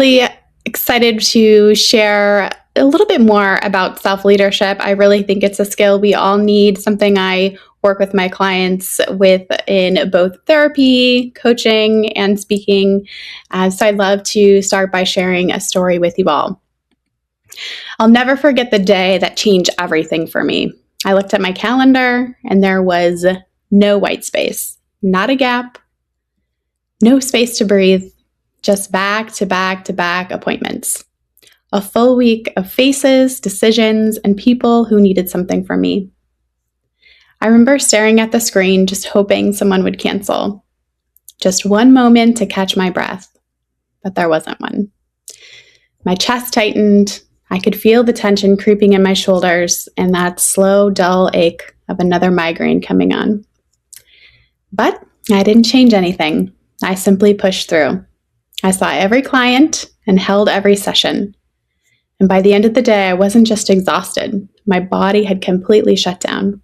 Really excited to share a little bit more about self-leadership. I really think it's a skill we all need, something I work with my clients with in both therapy, coaching, and speaking. So I'd love to start by sharing a story with you all. I'll never forget the day that changed everything for me. I looked at my calendar and there was no white space, not a gap, no space to breathe, just back to back to back appointments. A full week of faces, decisions, and people who needed something from me. I remember staring at the screen, just hoping someone would cancel. Just one moment to catch my breath, but there wasn't one. My chest tightened. I could feel the tension creeping in my shoulders and that slow, dull ache of another migraine coming on. But I didn't change anything. I simply pushed through. I saw every client and held every session. And by the end of the day, I wasn't just exhausted. My body had completely shut down.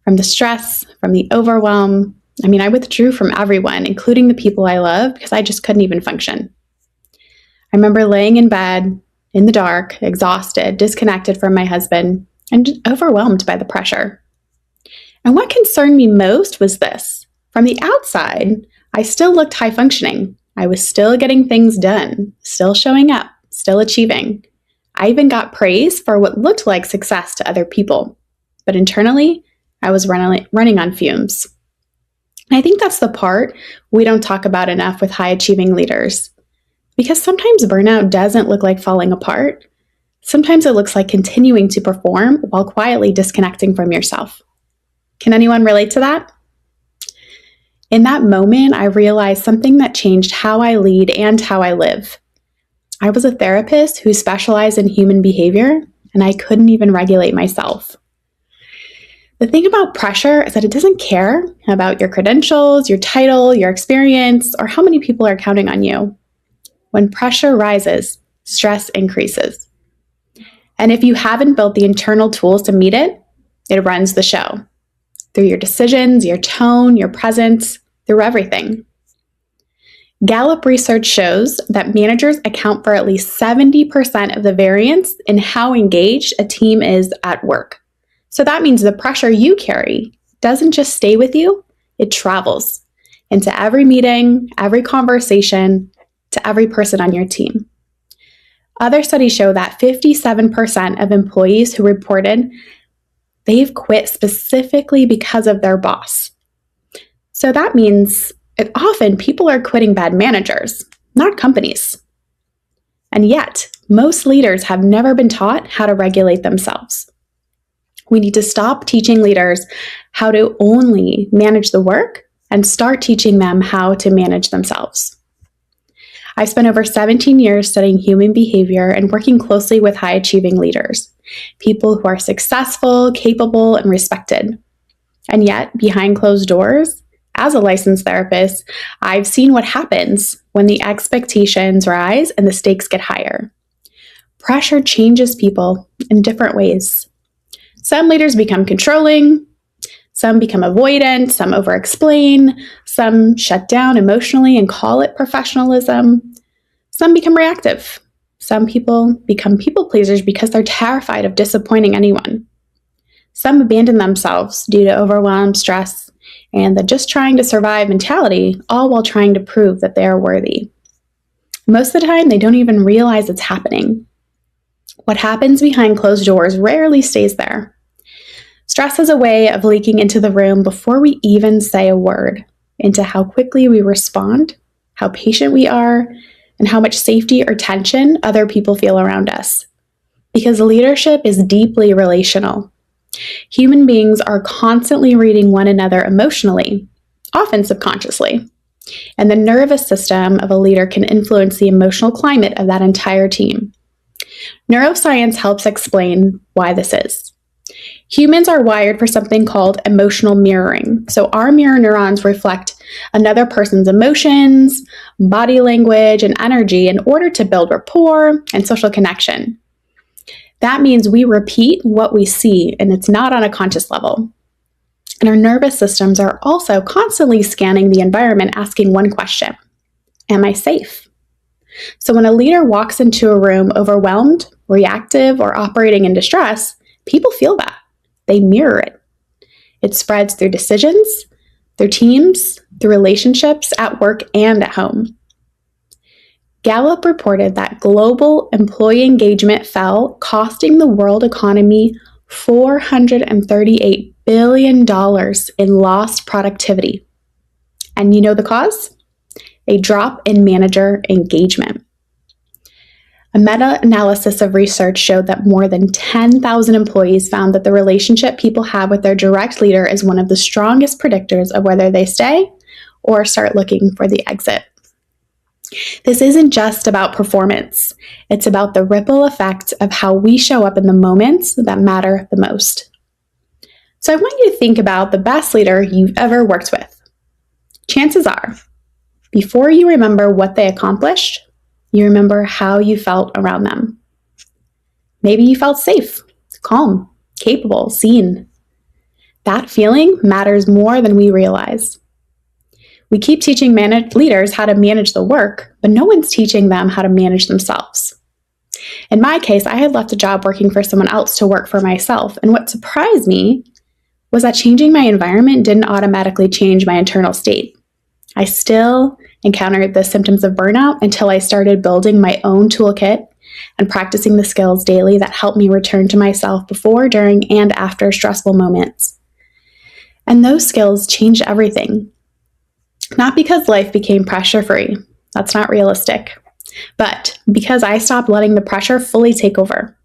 From the stress, from the overwhelm. I withdrew from everyone, including the people I love, because I just couldn't even function. I remember laying in bed, in the dark, exhausted, disconnected from my husband, and just overwhelmed by the pressure. And what concerned me most was this. From the outside, I still looked high functioning. I was still getting things done, still showing up, still achieving. I even got praise for what looked like success to other people. But internally, I was running on fumes. And I think that's the part we don't talk about enough with high-achieving leaders. Because sometimes burnout doesn't look like falling apart. Sometimes it looks like continuing to perform while quietly disconnecting from yourself. Can anyone relate to that? In that moment, I realized something that changed how I lead and how I live. I was a therapist who specialized in human behavior, and I couldn't even regulate myself. The thing about pressure is that it doesn't care about your credentials, your title, your experience, or how many people are counting on you. When pressure rises, stress increases. And if you haven't built the internal tools to meet it, it runs the show. Through your decisions, your tone, your presence, through everything. Gallup research shows that managers account for at least 70% of the variance in how engaged a team is at work. So that means the pressure you carry doesn't just stay with you, it travels into every meeting, every conversation, to every person on your team. Other studies show that 57% of employees who reported they've quit specifically because of their boss. So that means often people are quitting bad managers, not companies. And yet, most leaders have never been taught how to regulate themselves. We need to stop teaching leaders how to only manage the work and start teaching them how to manage themselves. I spent over 17 years studying human behavior and working closely with high-achieving leaders, people who are successful, capable, and respected. And yet, behind closed doors, as a licensed therapist, I've seen what happens when the expectations rise and the stakes get higher. Pressure changes people in different ways. Some leaders become controlling, some become avoidant, some over-explain, some shut down emotionally and call it professionalism. Some become reactive. Some people become people pleasers because they're terrified of disappointing anyone. Some abandon themselves due to overwhelm, stress, and the just trying to survive mentality, all while trying to prove that they are worthy. Most of the time, they don't even realize it's happening. What happens behind closed doors rarely stays there. Stress is a way of leaking into the room before we even say a word, into how quickly we respond, how patient we are, and how much safety or tension other people feel around us. Because leadership is deeply relational. Human beings are constantly reading one another emotionally, often subconsciously. And the nervous system of a leader can influence the emotional climate of that entire team. Neuroscience helps explain why this is. Humans are wired for something called emotional mirroring. So our mirror neurons reflect another person's emotions, body language, and energy in order to build rapport and social connection. That means we repeat what we see, and it's not on a conscious level. And our nervous systems are also constantly scanning the environment, asking one question: am I safe? So when a leader walks into a room overwhelmed, reactive, or operating in distress, people feel that. They mirror it. It spreads through decisions, through teams, through relationships at work and at home. Gallup reported that global employee engagement fell, costing the world economy $438 billion in lost productivity. And you know the cause? A drop in manager engagement. A meta-analysis of research showed that more than 10,000 employees found that the relationship people have with their direct leader is one of the strongest predictors of whether they stay or start looking for the exit. This isn't just about performance. It's about the ripple effect of how we show up in the moments that matter the most. So I want you to think about the best leader you've ever worked with. Chances are, before you remember what they accomplished, you remember how you felt around them. Maybe you felt safe, calm, capable, seen. That feeling matters more than we realize. We keep teaching leaders how to manage the work, but no one's teaching them how to manage themselves. In my case, I had left a job working for someone else to work for myself, and what surprised me was that changing my environment didn't automatically change my internal state. I still encountered the symptoms of burnout until I started building my own toolkit and practicing the skills daily that helped me return to myself before, during, and after stressful moments. And those skills changed everything. Not because life became pressure-free, that's not realistic, but because I stopped letting the pressure fully take over.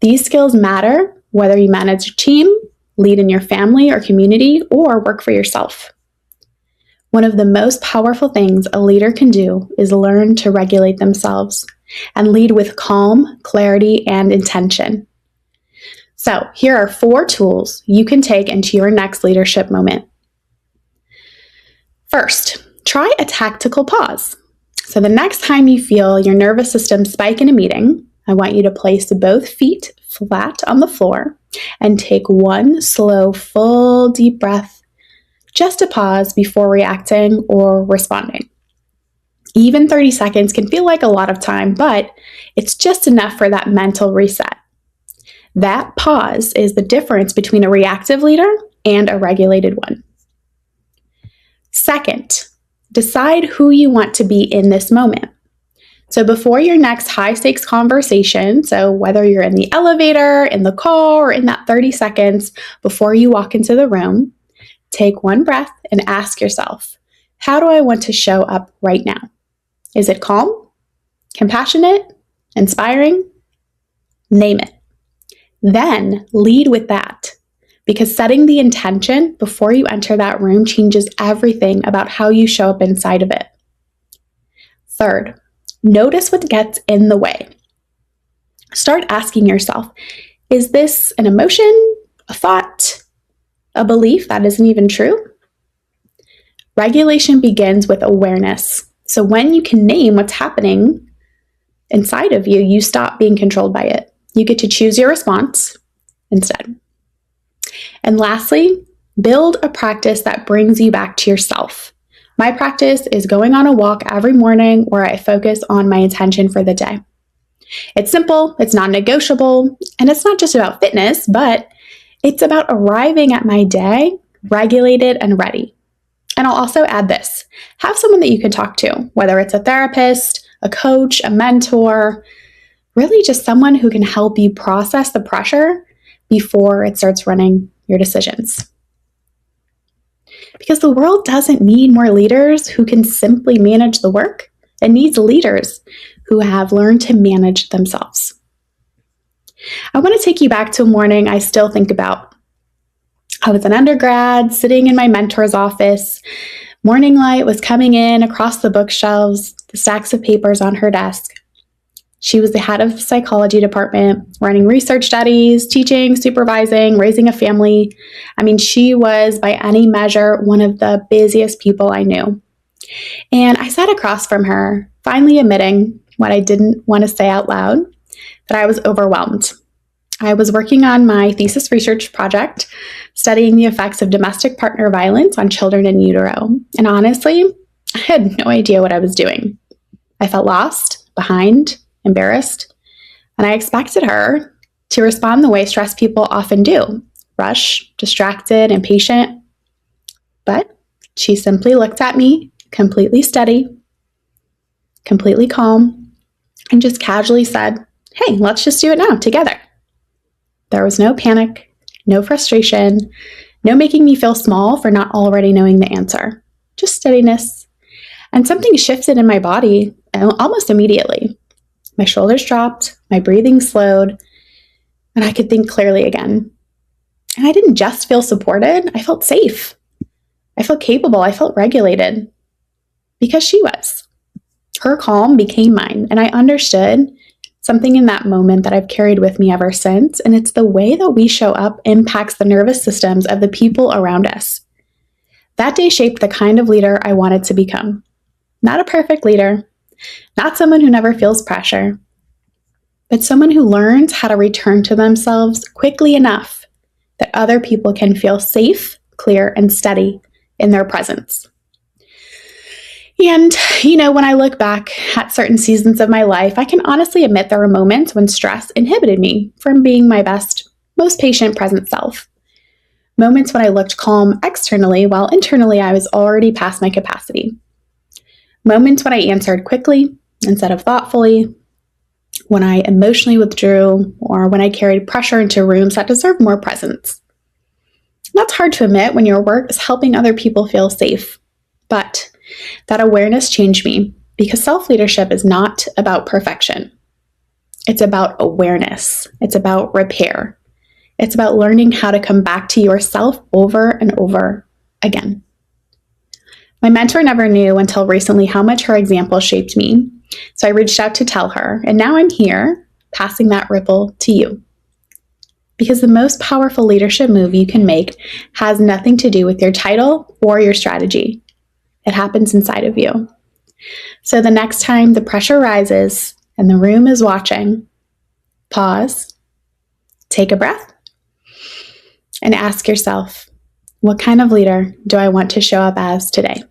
These skills matter whether you manage a team, lead in your family or community, or work for yourself. One of the most powerful things a leader can do is learn to regulate themselves and lead with calm, clarity, and intention. So here are 4 tools you can take into your next leadership moment. First, try a tactical pause. So the next time you feel your nervous system spike in a meeting, I want you to place both feet flat on the floor and take one slow, full, deep breath, just to pause before reacting or responding. Even 30 seconds can feel like a lot of time, but it's just enough for that mental reset. That pause is the difference between a reactive leader and a regulated one. Second, decide who you want to be in this moment. So before your next high-stakes conversation, so whether you're in the elevator, in the car, or in that 30 seconds before you walk into the room, take one breath and ask yourself, how do I want to show up right now? Is it calm, compassionate, inspiring? Name it. Then lead with that, because setting the intention before you enter that room changes everything about how you show up inside of it. Third, notice what gets in the way. Start asking yourself, is this an emotion, a thought, a belief that isn't even true? Regulation begins with awareness. So when you can name what's happening inside of you, you stop being controlled by it. You get to choose your response instead. And lastly, build a practice that brings you back to yourself. My practice is going on a walk every morning where I focus on my intention for the day. It's simple, it's non-negotiable, and it's not just about fitness, but it's about arriving at my day regulated and ready. And I'll also add this. Have someone that you can talk to, whether it's a therapist, a coach, a mentor, really just someone who can help you process the pressure before it starts running your decisions. Because the world doesn't need more leaders who can simply manage the work. It needs leaders who have learned to manage themselves. I want to take you back to a morning I still think about. I was an undergrad sitting in my mentor's office. Morning light was coming in across the bookshelves, the stacks of papers on her desk. She was the head of the psychology department, running research studies, teaching, supervising, raising a family. I mean, she was, by any measure, one of the busiest people I knew. And I sat across from her, finally admitting what I didn't want to say out loud, that I was overwhelmed. I was working on my thesis research project, studying the effects of domestic partner violence on children in utero. And honestly, I had no idea what I was doing. I felt lost, behind, embarrassed, and I expected her to respond the way stressed people often do: rush, distracted, impatient. But she simply looked at me, completely steady, completely calm, and just casually said, "Hey, let's just do it now together." There was no panic, no frustration, no making me feel small for not already knowing the answer. Just steadiness. And something shifted in my body almost immediately. My shoulders dropped, my breathing slowed, and I could think clearly again. And I didn't just feel supported, I felt safe. I felt capable, I felt regulated. Because she was. Her calm became mine, and I understood something in that moment that I've carried with me ever since, and it's the way that we show up impacts the nervous systems of the people around us. That day shaped the kind of leader I wanted to become. Not a perfect leader, not someone who never feels pressure, but someone who learns how to return to themselves quickly enough that other people can feel safe, clear, and steady in their presence. And, when I look back at certain seasons of my life, I can honestly admit there were moments when stress inhibited me from being my best, most patient, present self. Moments when I looked calm externally, while internally I was already past my capacity. Moments when I answered quickly instead of thoughtfully, when I emotionally withdrew, or when I carried pressure into rooms that deserve more presence. That's hard to admit when your work is helping other people feel safe, but that awareness changed me because self-leadership is not about perfection. It's about awareness. It's about repair. It's about learning how to come back to yourself over and over again. My mentor never knew until recently how much her example shaped me, so I reached out to tell her, and now I'm here, passing that ripple to you. Because the most powerful leadership move you can make has nothing to do with your title or your strategy. It happens inside of you. So the next time the pressure rises and the room is watching, pause, take a breath, and ask yourself, what kind of leader do I want to show up as today?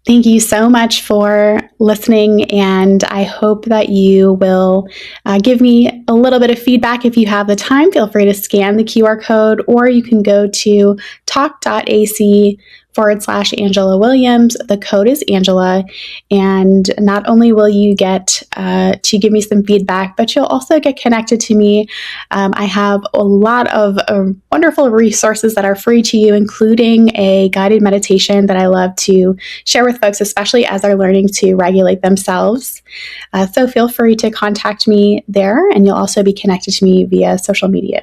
Thank you so much for listening, and I hope that you will give me a little bit of feedback. If you have the time, feel free to scan the QR code, or you can go to talk.ac/Angela Williams. The code is Angela, and not only will you get to give me some feedback, but you'll also get connected to me. I have a lot of wonderful resources that are free to you, including a guided meditation that I love to share with folks, especially as they're learning to regulate themselves. So feel free to contact me there, and you'll also be connected to me via social media.